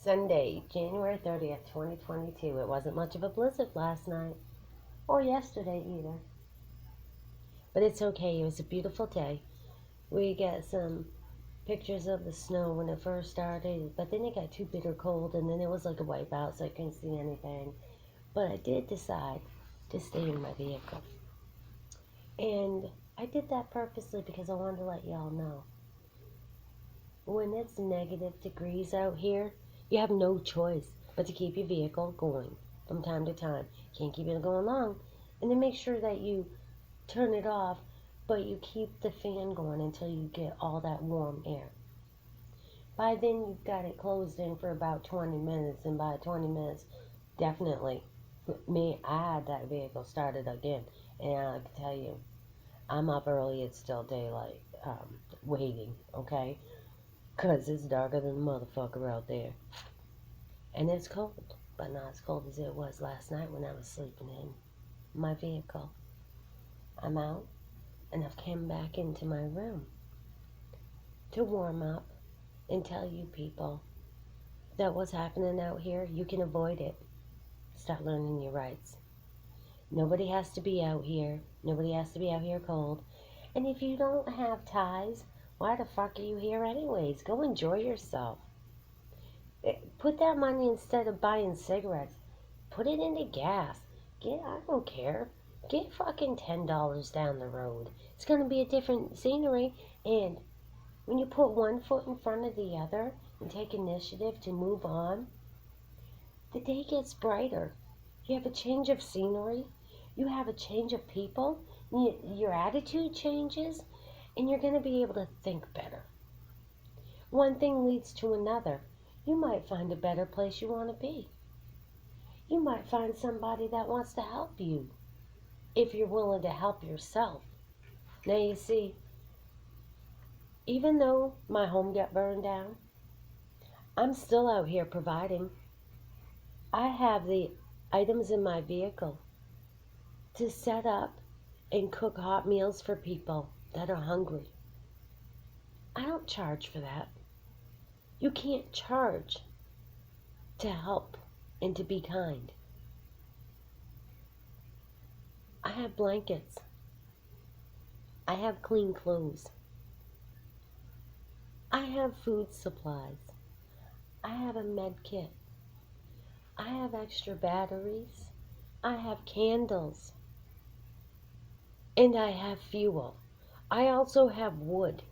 Sunday, January 30th, 2022. It wasn't much of a blizzard last night or yesterday either. But it's okay. It was a beautiful day. We got some pictures of the snow when it first started, but then it got too bitter cold and then it was like a wipeout, so I couldn't see anything. But I did decide to stay in my vehicle. And I did that purposely because I wanted to let y'all know. When it's negative degrees out here, you have no choice but to keep your vehicle going from time to time. You can't keep it going long. And then make sure that you turn it off, but you keep the fan going until you get all that warm air. By then, you've got it closed in for about 20 minutes, and by 20 minutes, definitely, I had that vehicle started again. And I can tell you, I'm up early, it's still daylight, waiting, okay? Because it's darker than a motherfucker out there. And it's cold, but not as cold as it was last night when I was sleeping in my vehicle. I'm out, and I've come back into my room to warm up and tell you people that what's happening out here, you can avoid it. Start learning your rights. Nobody has to be out here. Nobody has to be out here cold. And if you don't have ties, why the fuck are you here anyways? Go enjoy yourself. Put that money, instead of buying cigarettes, put it into gas. I don't care. Get fucking $10 down the road. It's going to be a different scenery. And when you put one foot in front of the other and take initiative to move on, the day gets brighter. You have a change of scenery. You have a change of people. Your attitude changes. And you're going to be able to think better. One thing leads to another. You might find a better place you want to be. You might find somebody that wants to help you if you're willing to help yourself. Now you see, even though my home got burned down, I'm still out here providing. I have the items in my vehicle to set up and cook hot meals for people that are hungry. I don't charge for that. You can't charge to help and to be kind. I have blankets. I have clean clothes. I have food supplies. I have a med kit. I have extra batteries. I have candles. And I have fuel. I also have wood.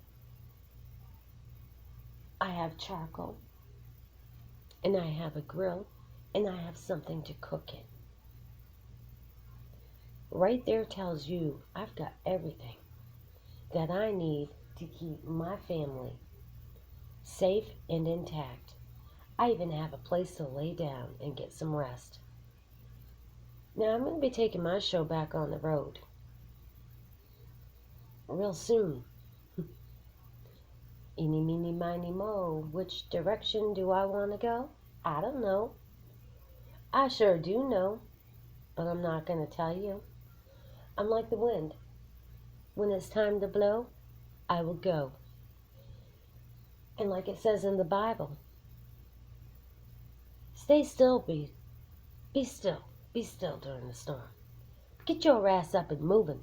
I have charcoal. And I have a grill. And I have something to cook in. Right there tells you I've got everything that I need to keep my family safe and intact. I even have a place to lay down and get some rest. Now I'm going to be taking my show back on the road real soon. Eeny, meeny, miny, mo. Which direction do I want to go? I don't know. I sure do know, but I'm not going to tell you. I'm like the wind. When it's time to blow, I will go. And like it says in the Bible, stay still, be still during the storm. Get your ass up and moving.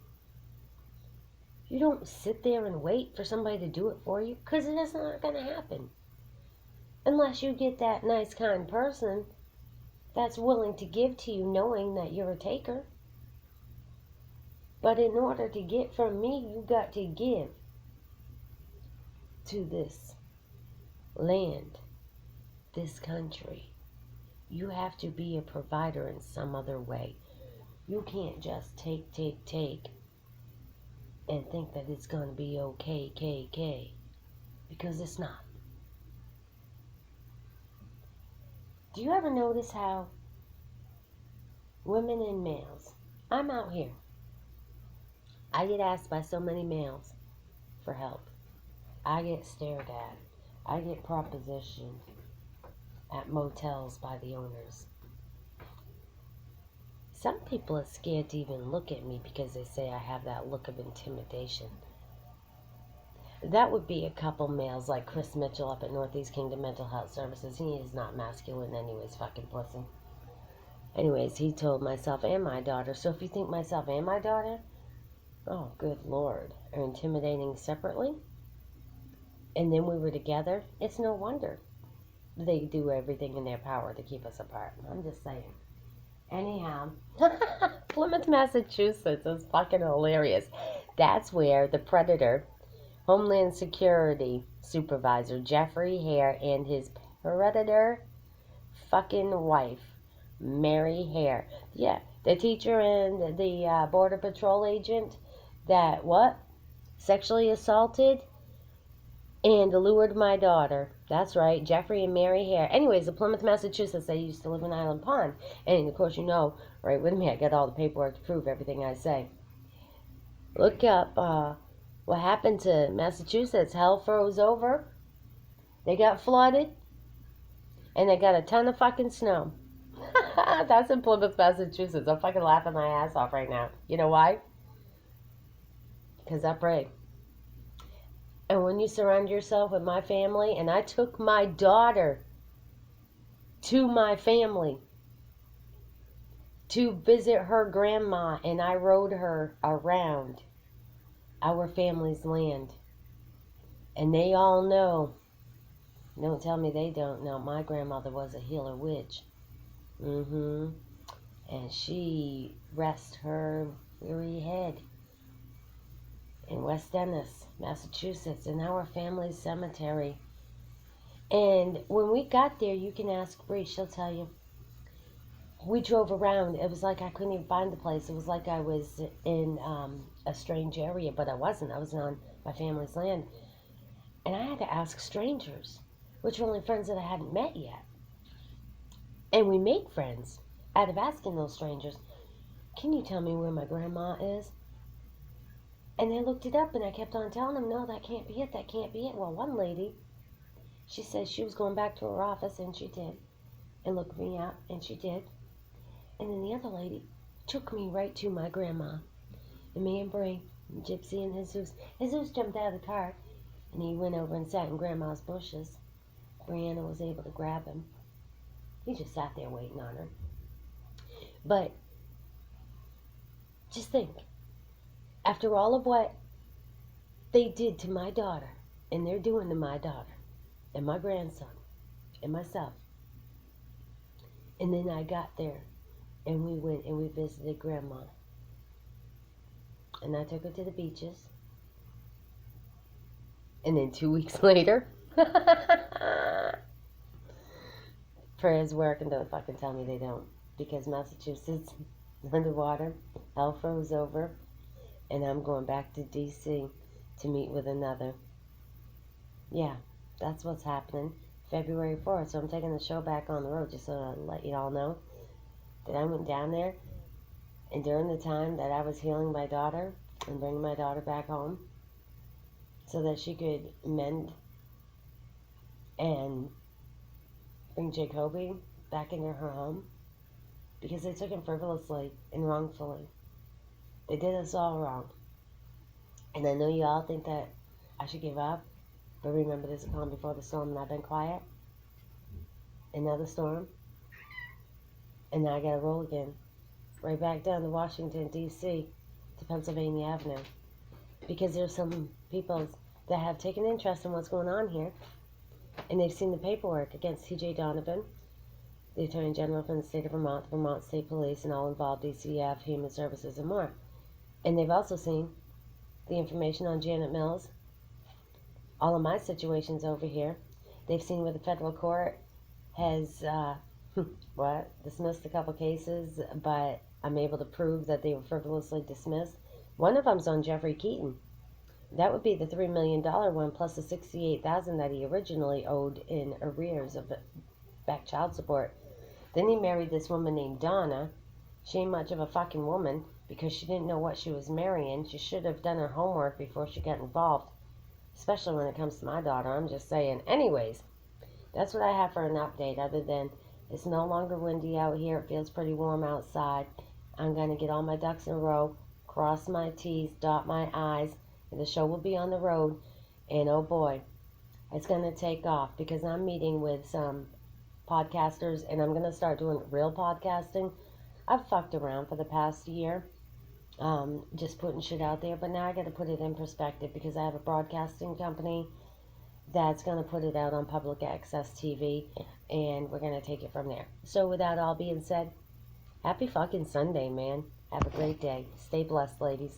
You don't sit there and wait for somebody to do it for you, because it's not going to happen. Unless you get that nice, kind person that's willing to give to you knowing that you're a taker. But in order to get from me, you got to give to this land, this country. You have to be a provider in some other way. You can't just take, and think that it's going to be okay, because it's not. Do you ever notice how women and males, I'm out here, I get asked by so many males for help. I get stared at. I get propositioned at motels by the owners. Some people are scared to even look at me because they say I have that look of intimidation. That would be a couple males like Chris Mitchell up at Northeast Kingdom Mental Health Services. He is not masculine anyways, fucking pussy. Anyways, he told myself and my daughter. So if you think myself and my daughter, oh, good Lord, are intimidating separately, and then we were together, it's no wonder they do everything in their power to keep us apart. I'm just saying. Anyhow, Plymouth, Massachusetts is fucking hilarious. That's where the Predator, Homeland Security Supervisor Jeffrey Hare, and his Predator fucking wife, Mary Hare. Yeah, the teacher and the Border Patrol agent that, what? Sexually assaulted and lured my daughter. That's right, Jeffrey and Mary Hare. Anyways, the Plymouth, Massachusetts, they used to live in Island Pond. And of course, you know, right with me, I got all the paperwork to prove everything I say. Look up what happened to Massachusetts. Hell froze over. They got flooded. And they got a ton of fucking snow. That's in Plymouth, Massachusetts. I'm fucking laughing my ass off right now. You know why? Because I pray. And when you surround yourself with my family, and I took my daughter to my family to visit her grandma, and I rode her around our family's land. And they all know, don't tell me they don't know, my grandmother was a healer witch. And she rests her weary head in West Ennis, Massachusetts, in our family cemetery. And when we got there, you can ask Bree, she'll tell you. We drove around. It was like I couldn't even find the place. It was like I was in a strange area, but I wasn't. I was on my family's land. And I had to ask strangers, which were only friends that I hadn't met yet. And we made friends out of asking those strangers, can you tell me where my grandma is? And they looked it up, and I kept on telling them, no, that can't be it, that can't be it. Well, one lady, she said she was going back to her office, and she did. And looked me up, and she did. And then the other lady took me right to my grandma. And me and Brie, and Gypsy and Jesus. Jesus jumped out of the car, and he went over and sat in Grandma's bushes. Brianna was able to grab him. He just sat there waiting on her. But just think, after all of what they did to my daughter, and they're doing to my daughter, and my grandson, and myself, and then I got there, and we went and we visited Grandma. And I took her to the beaches. And then 2 weeks later, prayers work, and don't fucking tell me they don't. Because Massachusetts is underwater, hell froze over, and I'm going back to D.C. to meet with another. Yeah, that's what's happening. February 4th, so I'm taking the show back on the road just so to let you all know that I went down there, and during the time that I was healing my daughter and bringing my daughter back home so that she could mend and bring Jacoby back into her home, because they took him frivolously and wrongfully. They did us all wrong. And I know you all think that I should give up, but remember, there's a calm before the storm, and I've been quiet. Another storm, and now I gotta roll again. Right back down to Washington, D.C., to Pennsylvania Avenue. Because there's some people that have taken interest in what's going on here, and they've seen the paperwork against T.J. Donovan, the Attorney General from the state of Vermont, the Vermont State Police, and all involved DCF, Human Services, and more. And they've also seen the information on Janet Mills, all of my situations over here. They've seen where the federal court has, dismissed a couple cases, but I'm able to prove that they were frivolously dismissed. One of them's on Jeffrey Keaton. That would be the $3 million one, plus the $68,000 that he originally owed in arrears of back child support. Then he married this woman named Donna. She ain't much of a fucking woman, because she didn't know what she was marrying. She should have done her homework before she got involved, especially when it comes to my daughter. I'm just saying. Anyways, that's what I have for an update, other than it's no longer windy out here. It feels pretty warm outside. I'm going to get all my ducks in a row, cross my T's, dot my I's, and the show will be on the road. And oh boy, it's going to take off because I'm meeting with some podcasters and I'm going to start doing real podcasting. I've fucked around for the past year, just putting shit out there, but now I got to put it in perspective because I have a broadcasting company that's going to put it out on public access TV, and we're going to take it from there. So with that all being said, happy fucking Sunday, man. Have a great day. Stay blessed, ladies.